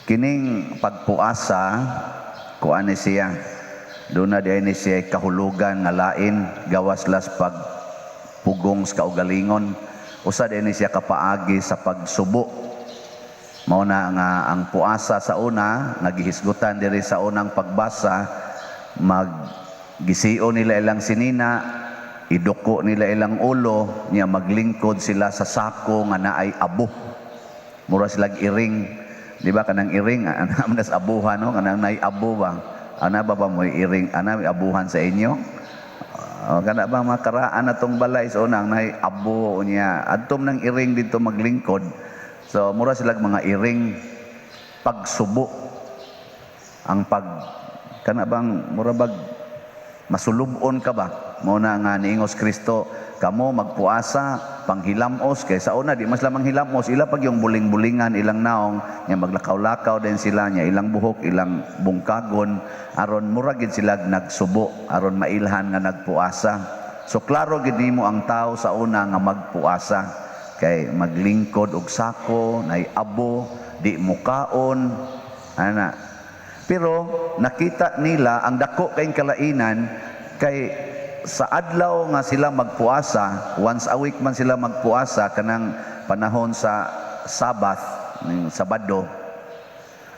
Kining pagpuasa kuan ni siya. Doon na diay ni siya kahulugan nga lain gawas las pagpugong sa kaugalingon. Usa diay ni siya kapaagi sa pagsubo. Mao na nga ang puasa sa una nagihisgutan diri sa unang pagbasa, maggisio nila ilang sinina, iduko nila ilang ulo, niya maglingkod sila sa sako nga naay abo. Mura silag iring. Di ba kanang iring ana sa abuhan no kanang nay abo ba ana ba mo iring ana may abuhan sa inyo kana ba makaraan atong balay so nang nay abo niya adtom nang iring dito maglingkod. So mura silag mga iring pagsubo ang kana bang mura bag masulubon ka ba mo na nga niingos Kristo kamo magpuasa panghilamos kay sa una di mas lamang hilamos ila pag yung buling-bulingan ilang naong nya maglakaw-lakaw din sila nya ilang buhok ilang bungkagon aron muragid sila nagsubo aron mailhan nga nagpuasa. So klaro gid nimo ang tao sa una nga magpuasa kay maglingkod og sako nay abo di mukaon ana. Pero nakita nila ang dako kay kalainan kay sa adlaw nga sila magpuasa, once a week man sila magpuasa kanang panahon sa Sabbath, ning Sabado.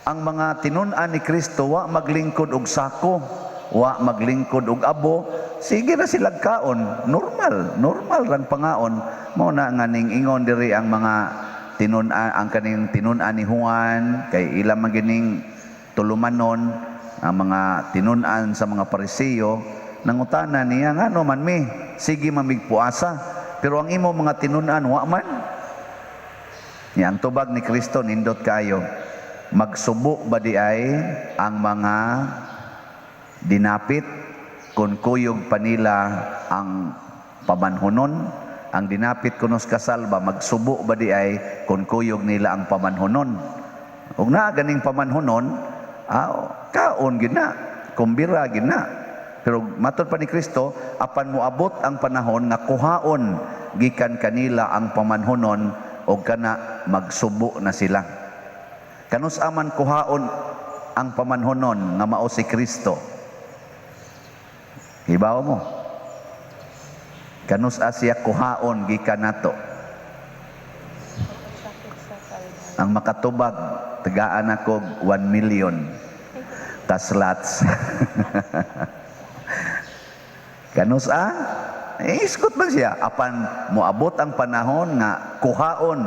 Ang mga tinun-an ni Kristo wa maglingkod og sako, wa maglingkod og abo, sige na sila kaon, normal rang pangaon. Mao na nga ning ingon diri ang mga tinun-an ang kaning tinun-an ni Juan kay ila magining tulumanon ang mga tinun-an sa mga Pariseo. Nangutana niya nga no man mi sige mamigpuasa pero ang imo mga tinun-an wa man. Yang tubag ni Kristo nindot kayo magsubo ba di ay ang mga dinapit kun kuyog pa nila ang pamanhunon. Ang dinapit kunos kasal ba magsubo ba di ay kun kuyog nila ang pamanhunon. Ug na ganing pamanhunon kaon gid na kumbira gid na. Pero matod pa ni Kristo, apan moabot ang panahon nga kuhaon gikan kanila ang pamanhunon o kana magsubo na sila. Kanus aman kuhaon ang pamanhunon nga mao si Kristo. Hibaw mo. Kanus asya kuhaon gikan nato. Ang makatubag tagaan ako 1 million kaslots. Kanus iskot man siya apan moabot ang panahon nga kuhaon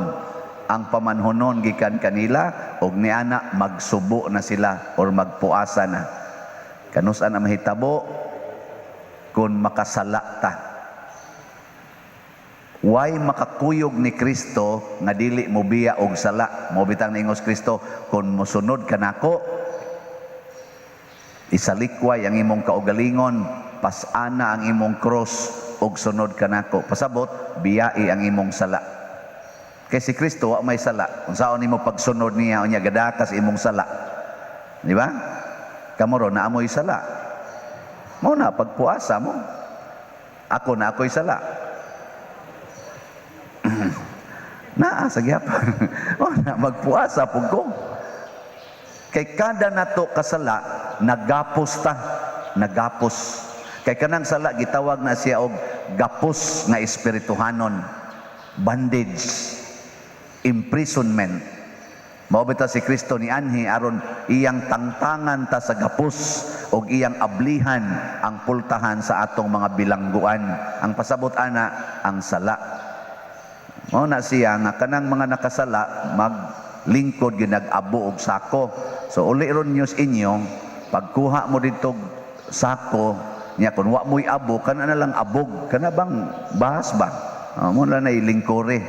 ang pamanhunon gikan kanila og niana magsubo na sila or magpuasa na. Kanus na mahitabo kun makasala ta. Way makakuyog ni Kristo nga dili mo biya og sala. Mo bitang niingos Kristo kun mosunod kanako isalikway ang imong kaugalingon. Pasana ang imong cross og sunod kanako. Pasabot biyai ang imong sala. Kay si Kristo wa may sala. Unsaon nimo pagsunod niya unya gadakas imong sala. Di ba? Kamoro na amoy sala. Mao na pagpuasa mo. Ako na ako'y sala. Naa sa gyapon. Oh na magpuasa pud ko. Kay kada nato kasala nagapos ta. Nagapos. Kay kanang sala gitawag na siya og gapos nga espirituhanon, bondage, imprisonment. Mao bitaw si Kristo ni anhi aron iyang tangtangan ta sa gapos og iyang ablihan ang pultahan sa atong mga bilangguan. Ang pasabot ana ang sala. Mao na siya nga kanang mga nakasala maglingkod ginag-abo og sako. So uli ron news inyo pagkuha mo dito sako nya kun wa mo'y abo kana na lang abog kana bang bahas ba mo na ilingkore.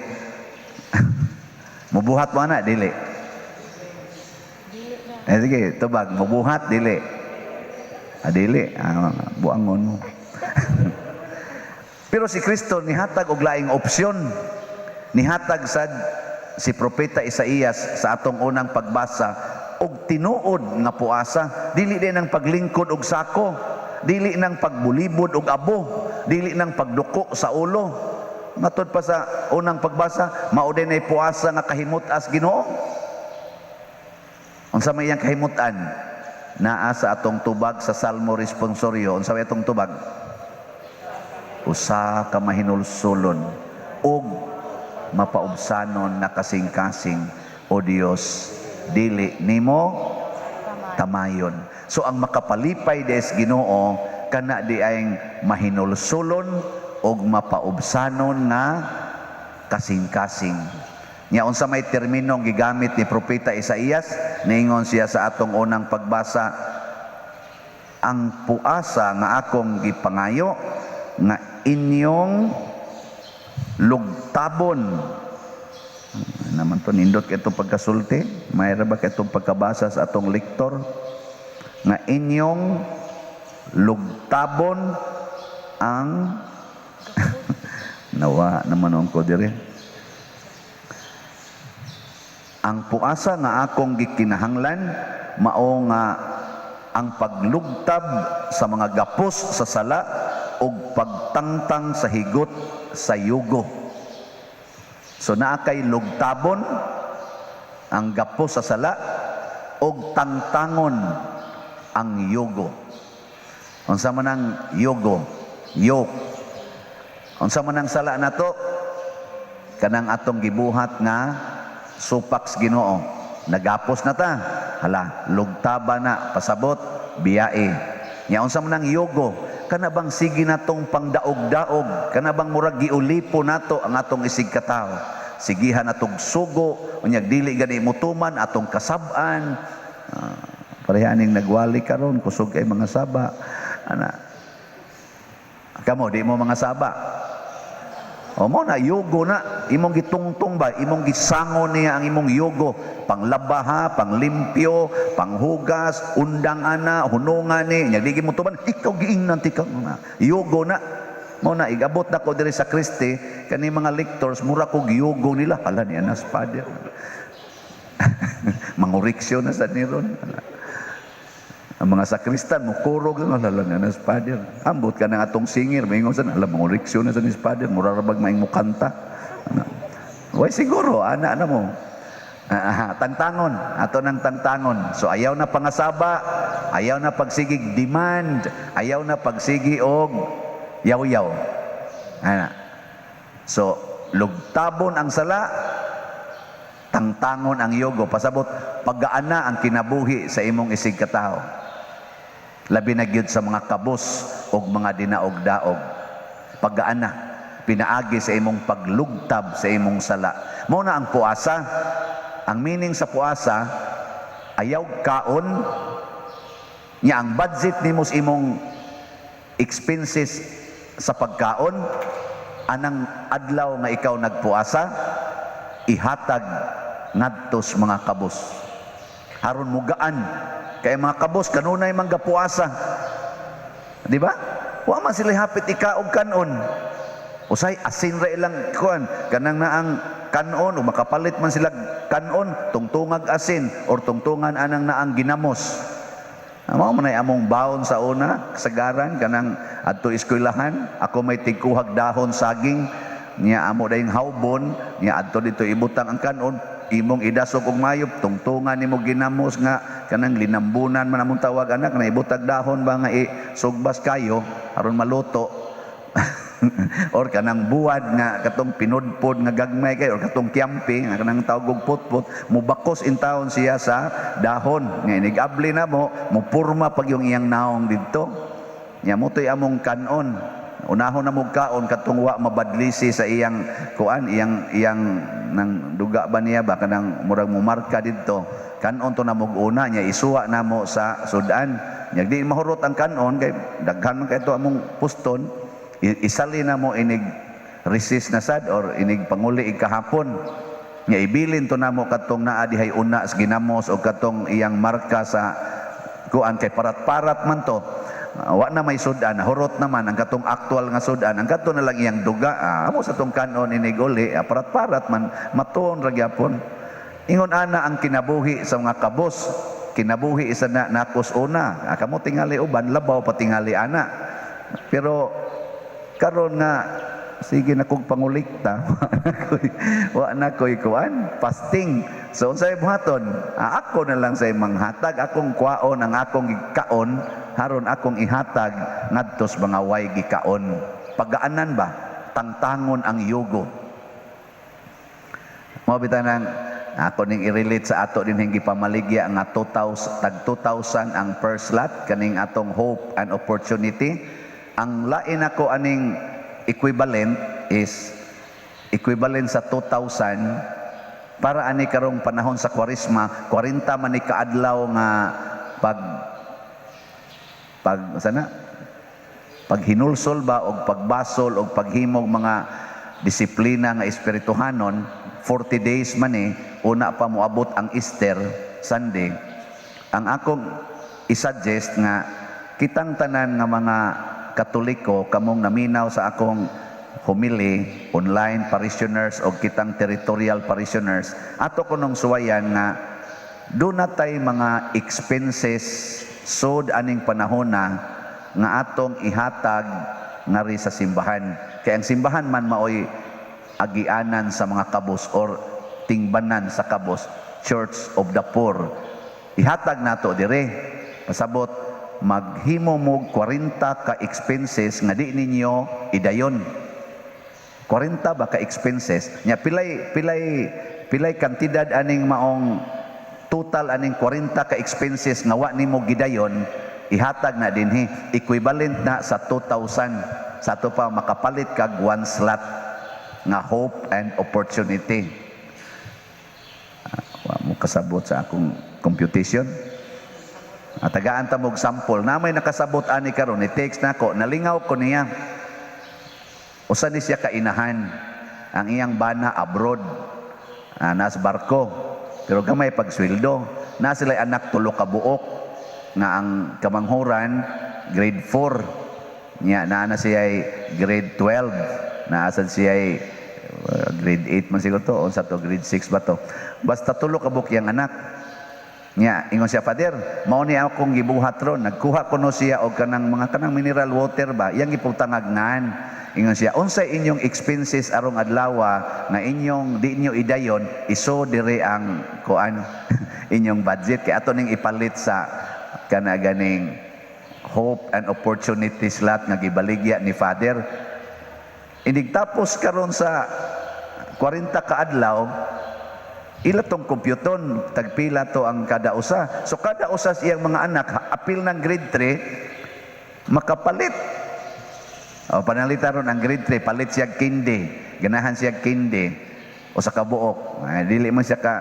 Mubuhat mo na dili sige tubag mubuhat dili dili buangon mo. Pero si Kristo nihatag og laing opsyon. Nihatag sad si propeta Isaías sa atong unang pagbasa og tinuod nga puasa, dili din ang paglingkod og sako, dili nang pagbulibod og abo, dili nang pagduko sa ulo. Matod pa sa unang pagbasa, mao din ay puasa nga kahimut as Ginoo. Unsa may iyang kahimutan naa sa atong tubag sa Salmo responsoryo, unsa may atong tubag? Usa ka mahinulsulon ug mapaubsanon na kasing-kasing, o Dios, dili nimo tamayon. So ang makapalipay des Ginoo kana di ay mahinulsulon ug mapaubsanon nga kasing-kasing. Nya unsa may terminong gigamit ni propeta Isaías, niingon siya sa atong unang pagbasa, ang puasa nga akong gipangayo nga inyong lugtabon. Naman to nindot kay itong pagkasulti, mayra ba kay itong pagkabasa sa atong lektor, nga inyong lugtabon ang nawa naman ko dire. Ang puasa nga akong gikinahanglan mao nga ang paglugtab sa mga gapos sa sala ug pagtangtang sa higot sa yugo. So naa kay lugtabon ang gapos sa sala ug tangtangon ang yugo. Unsa man ang yugo? Yoke. Unsa man ang sala nato? Kanang atong gibuhat nga supaks Ginoo. Nagapos na ta. Hala, lugtaba na, pasabot, biyae. Nya unsa man ang yugo? Kana bang sige natong pangdaog-daog, kana bang murag giulipo nato ang atong isig katawo. Sigihan natong sugo, unyag dili gani mutuman atong kasab-an. Parehaning nagwali karon kusog kay mga saba. Ana. Kamo di mo mga saba. O mo na yugo na, imong gitungtong ba, imong gisangon niya ang imong yugo, panglabaha, panglimpyo, panghugas, undang ana, hunungan ni, nya di mo tuman, ikaw giingnan ti ka nga. Yugo na. Mo na igabot na ko diri sa Kristi, kani mga lectors mura ko giyugo nila, hala ni anas father. Manguriksyon na sa niron. Ang mga sakristan mo kurog na lalang na father. Ambot ka na atong singir, maingon sa alam mo reaksyon na sa ni father, mura ra bag maing mo kanta. Way siguro ana mo. Tangtangon, ato nang tangtangon. So ayaw na pangasaba, ayaw na pagsigig demand, ayaw na pagsigi og yaw-yaw. Ana. So lugtabon ang sala, tangtangon ang yugo, pasabot pagaana ang kinabuhi sa imong isig katao. Labi na gyud sa mga kabos og mga dinaog-daog. Pagaana, pinaagi sa imong paglugtab sa imong sala. Mao na ang puasa. Ang meaning sa puasa, ayaw kaon, nya ang budget nimo sa imong expenses sa pagkaon, anang adlaw nga ikaw nagpuasa, ihatag ngadtos mga kabos. Aron mugaan kay mga kabos kanunay man gapuasa. Di ba? Wa man sila hapit ikaog kanon. Usay asin ra ilang kuan kanang naang kanon o makapalit man sila kanon tungtungag asin or tungtungan anang naang ginamos. Mao man ay among baon sa una kasagaran kanang adto eskwelahan, ako may tigkuhag dahon saging niya amo dayong hawbon niya adto dito ibutang ang kanon, imong idasok og mayop, tungtungan nimo ginamos nga kanang linambunan man among tawag anak na ibutag dahon ba nga sugbas kayo aron maluto. Or kanang buwad nga katong pinudpod nga gagmay kay or katong kiampi nga kanang tawag og putput, mubakos in taon siya sa dahon nga inigabli na mo mupurma pag yung iyang naong didto. Nya mo toy among kanon. Unahon na mo kaon katong wa mabadlisi sa iyang kuan, iyang nang duga ba niya ba kanang murag mumarka didto. Kanon to na mo una nya isuwa na mo sa sudan. Nya di mahurot ang kanon kay daghan man kay to among puston. Isali na mo inig resist na sad or inig panguli ikahapon. Nya ibilin to na mo katong naa dihay una sa ginamos o katong iyang marka sa kuan kay parat-parat man to. Wa na may sudan, hurot naman ang katong aktual nga sudan, ang kato na lang iyang duga. Amo sa tong kanon iniguli, parat-parat man matuon ra gyapon. Ingon ana ang kinabuhi sa mga kabos, kinabuhi isa na nakos una. Kamo tingali uban labaw pa tingali ana. Pero karon nga sige na kong pangulikta. Wa na ko'y kuan, fasting. So unsay buhaton? Ako na lang say manghatag, akong kwaon ang akong gikaon, haron akong ihatag ngadtos mga way gikaon. Pagaanan ba? Tangtangon ang yugo. Mo bitanang ako ning i-relate sa ato din hingi pamaligya nga 2,000 ang per slot kaning atong hope and opportunity. Ang lain ako aning equivalent is equivalent sa 2,000 para ani karong panahon sa Kwaresma, 40 man ni kaadlaw nga paghinulsol ba og pagbasol og paghimog mga disiplina nga espirituhanon, 40 days man una pa moabot ang Easter Sunday. Ang akong i-suggest nga kitang tanan nga mga Katoliko kamong naminaw sa akong homily, online parishioners o kitang territorial parishioners, ato ko nung suwayan nga do natay mga expenses sod aning panahona nga atong ihatag ngari sa simbahan. Kaya ang simbahan man maoy agianan sa mga kabos or tingbanan sa kabos, Church of the Poor. Ihatag nato dire. Pasabot maghimo mo 40 ka expenses nga di ninyo idayon. 40 ba ka expenses? Nya pilay kantidad aning maong total aning 40 ka expenses nga wa nimo gidayon, ihatag na dinhi equivalent na sa 2,000. Sa ato pa makapalit kag 1 slot nga hope and opportunity. Wa mo kasabot sa akong computation. Tagaan ta mog sample na may nakasabot ani karon, i-text nako, nalingaw ko niya. Usa ni siya kainahan, ang iyang bana abroad, nas barko, pero gamay pagsweldo. Na sila anak tulo ka buok nga ang kamanghuran grade 4 nya, na siya ay grade 12, naasad siya ay grade 8 man siguro to, unsa to grade 6 ba to, basta tulo ka buok yang anak. Nya ingon siya, Father, mao ni akong gibuhat ron, nagkuha ko no siya og kanang mga kanang mineral water ba, iyang iputangagnan. Ingon siya, unsay inyong expenses arong adlawa nga inyong di inyo idayon, iso dire ang kuan inyong budget kay ato ning ipalit sa kana ganing hope and opportunity slot nga gibaligya ni Father. Inigtapos karon sa 40 ka adlaw, ila tong kompyuton, tagpila to ang kada usa. So kada usa siyang mga anak, apil ng grade 3, makapalit. O panalita ron ang grade 3, palit siya kindi. Ganahan siya kindi. O sa kabuok. Dili man siya ka,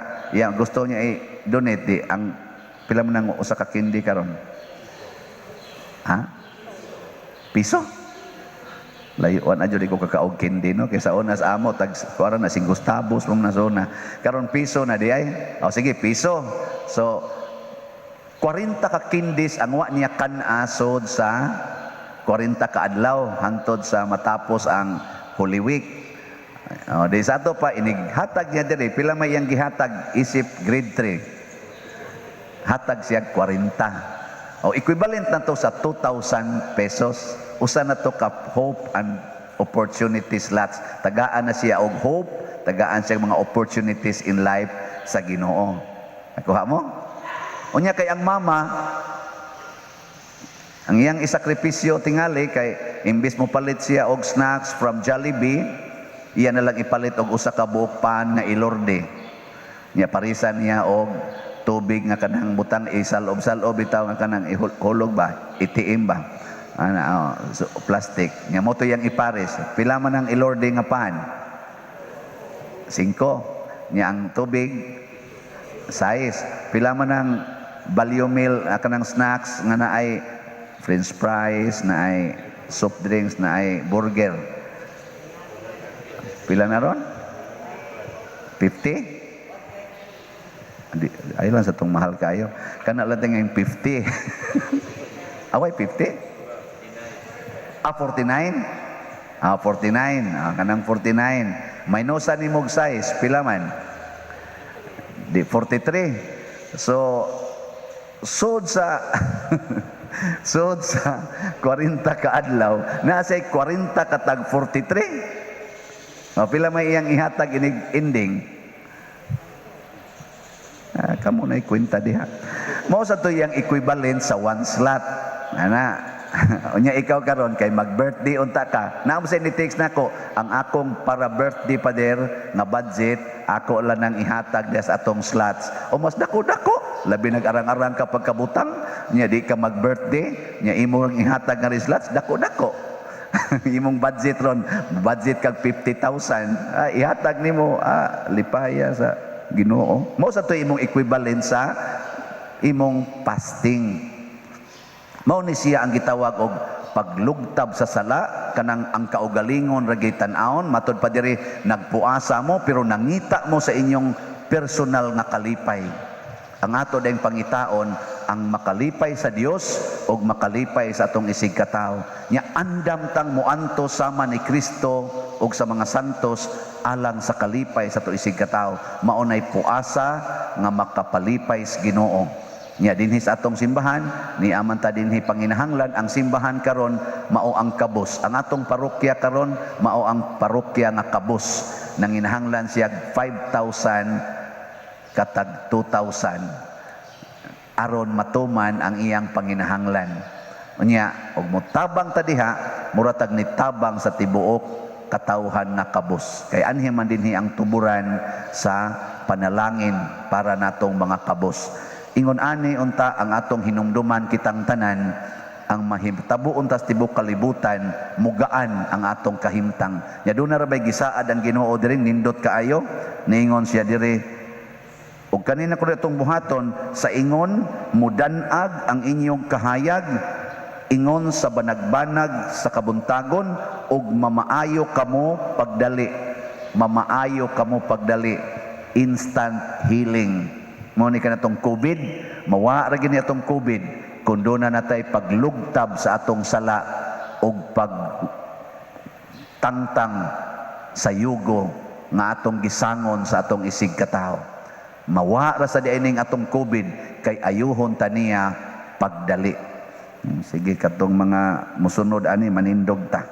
gusto niya i-donate. Ang pila mo nang usa ka kindi karon? Ha? Piso? Layuan adyo di ko kakaog kindi no, kaysa una sa amo tag kuara na sing Gustavos mong nasona karon piso na di ay. O sige, piso. So 40 ka kindis ang wa niya kan-asod sa 40 ka adlaw hangtod sa matapos ang Holy Week. O di sa ato pa inighatag niya diri, pila may yang gihatag isip grade 3. Hatag siya 40. O equivalent na to sa 2,000 pesos. Usa na to ka hope and opportunity slots. Tagaan na siya og hope, tagaan siya mga opportunities in life sa Ginoo. Nakuha mo? Unya kay ang mama, ang iyang isakripisyo tingali kay imbis mo palit siya og snacks from Jollibee, iya na lang ipalit og usa ka buok pan nga ilorde. Nya parisan niya og tubig nga kanang butang isalob-salob bitaw nga kanang ihulog ba, itiim ba. So, plastic. Nga mo to yang ipares. Pila man ang ilorde nga pan? 5. Nya ang tubig 6. Pila man ang value meal kanang snacks nga naay french fries, naay soft drinks, naay burger. Pila na ron? 50? Ay lang sa tong mahal kayo. Kana lang yung 50. Away 50? 49? 49. Kanang 49. Minusan ni mog size, pila man? Di 43. So, sud sa sud sa 40 ka adlaw, nasa 40 katag 43. O, pila may iyang ihatag inig ending. Kamo na ikwenta diha. Mao sa to iyang equivalent sa one slot. Ana, unya ikaw karon kay mag-birthday unta ka. Naam sa ni text nako ang akong para birthday pa der nga budget ako lang nang ihatag des atong slots. O mas dako-dako, labi nag-arang-arang ka pagkabutang, nya di ka mag-birthday, nya imong ihatag nga slots dako-dako. Imong budget ron, budget kag 50,000. Ihatag nimo lipaya sa Ginoo. Mao sa to imong equivalent sa imong fasting. Mao ni siya ang gitawag og paglugtab sa sala, kanang ang kaugalingon ra gyud tan-awon matud pa diri nagpuasa mo pero nangita mo sa inyong personal nga kalipay. Ang ato dayong pangitaon ang makalipay sa Dios o makalipay sa atong isig katao. Nya andam tang muanto sama ni Kristo o sa mga santos alang sa kalipay sa atong isig katao. Maunay puasa nga makapalipay sa Ginoo. Nya dinhi sa atong simbahan, ni aman ta dinhi panginahanglan ang simbahan karon mao ang kabus. Ang atong parokya karon mao ang parokya nga kabus. Nanginahanglan siya 5,000 katag 2,000 aron matuman ang iyang panginahanglan. Unya, og motabang ta diha, muratag ni tabang sa tibuok katawhan na kabus. Kay anhi man dinhi ang tuburan sa panalangin para natong mga kabus. Ingon ani unta ang atong hinumduman kitang tanan, ang mahitabo untas tibok kalibutan, mugaan ang atong kahimtang. Ya do na ra bay gisaad ang Ginoo diri nindot kaayo, niingon siya diri. O kanina ko itong buhaton, sa ingon, mudanag ang inyong kahayag, ingon sa banag-banag sa kabuntagon, ug mamaayo kamo pagdali. Mamaayo kamo pagdali. Instant healing. Mo ni kanatong COVID, mawa ra gini atong COVID, kundo na natay paglugtab sa atong sala, ug pagtangtang sa yugo nga atong gisangon sa atong isig katao. Mawa ra sa diining atong COVID kay ayuhon ta niya pagdali. Sige katong mga musunod ani manindog ta.